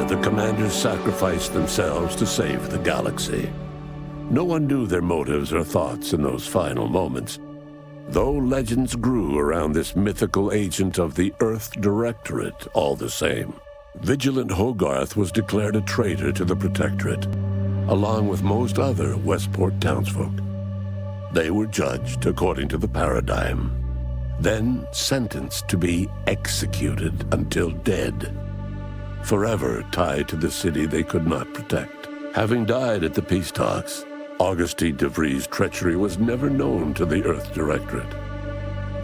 the commanders sacrificed themselves to save the galaxy. No one knew their motives or thoughts in those final moments, though legends grew around this mythical agent of the Earth Directorate all the same. Vigilant Hogarth was declared a traitor to the Protectorate, along with most other Westport townsfolk. They were judged according to the paradigm, then sentenced to be executed until dead, forever tied to the city they could not protect. Having died at the peace talks, Augustine de Vries' treachery was never known to the Earth Directorate.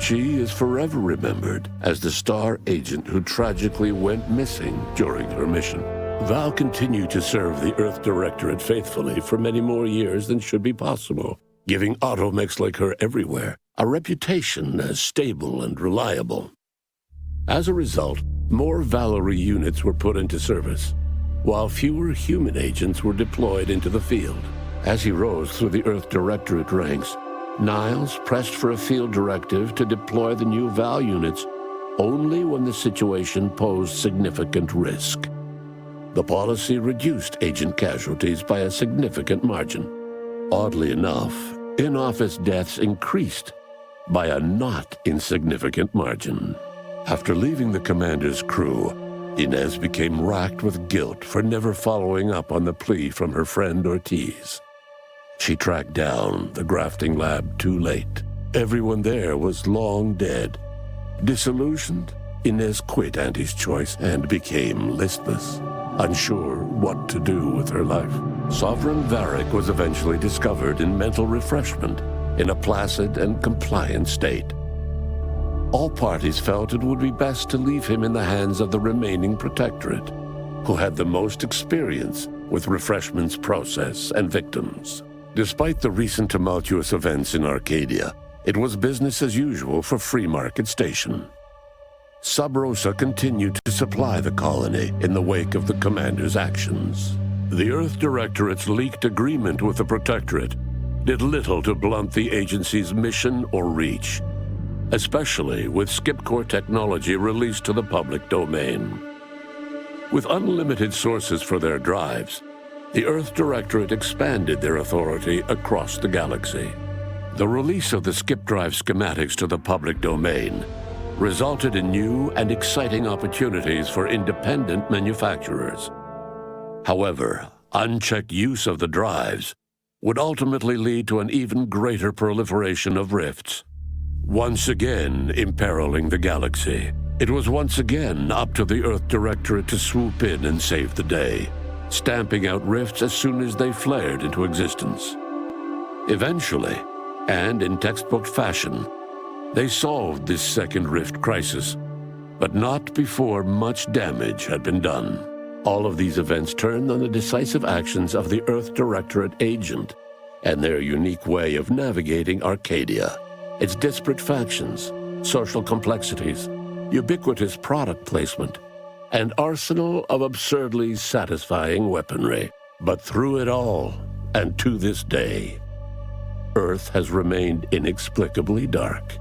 She is forever remembered as the star agent who tragically went missing during her mission. Val continued to serve the Earth Directorate faithfully for many more years than should be possible, giving automechs like her everywhere a reputation as stable and reliable. As a result, more Valerie units were put into service, while fewer human agents were deployed into the field. As he rose through the Earth Directorate ranks, Niles pressed for a field directive to deploy the new Val units only when the situation posed significant risk. The policy reduced agent casualties by a significant margin. Oddly enough, in-office deaths increased by a not insignificant margin. After leaving the commander's crew, Inez became racked with guilt for never following up on the plea from her friend Ortiz. She tracked down the grafting lab too late. Everyone there was long dead. Disillusioned, Inez quit Auntie's choice and became listless, unsure what to do with her life. Sovereign Varric was eventually discovered in mental refreshment in a placid and compliant state. All parties felt it would be best to leave him in the hands of the remaining Protectorate, who had the most experience with refreshment's process and victims. Despite the recent tumultuous events in Arcadia, it was business as usual for Free Market Station. Sub Rosa continued to supply the colony in the wake of the commander's actions. The Earth Directorate's leaked agreement with the Protectorate did little to blunt the agency's mission or reach, especially with skip-core technology released to the public domain. With unlimited sources for their drives, the Earth Directorate expanded their authority across the galaxy. The release of the skip drive schematics to the public domain resulted in new and exciting opportunities for independent manufacturers. However, unchecked use of the drives would ultimately lead to an even greater proliferation of rifts, once again imperiling the galaxy. It was once again up to the Earth Directorate to swoop in and save the day, stamping out rifts as soon as they flared into existence. Eventually, and in textbook fashion, they solved this second rift crisis, but not before much damage had been done. All of these events turned on the decisive actions of the Earth Directorate agent and their unique way of navigating Arcadia, its disparate factions, social complexities, ubiquitous product placement, and arsenal of absurdly satisfying weaponry. But through it all, and to this day, Earth has remained inexplicably dark.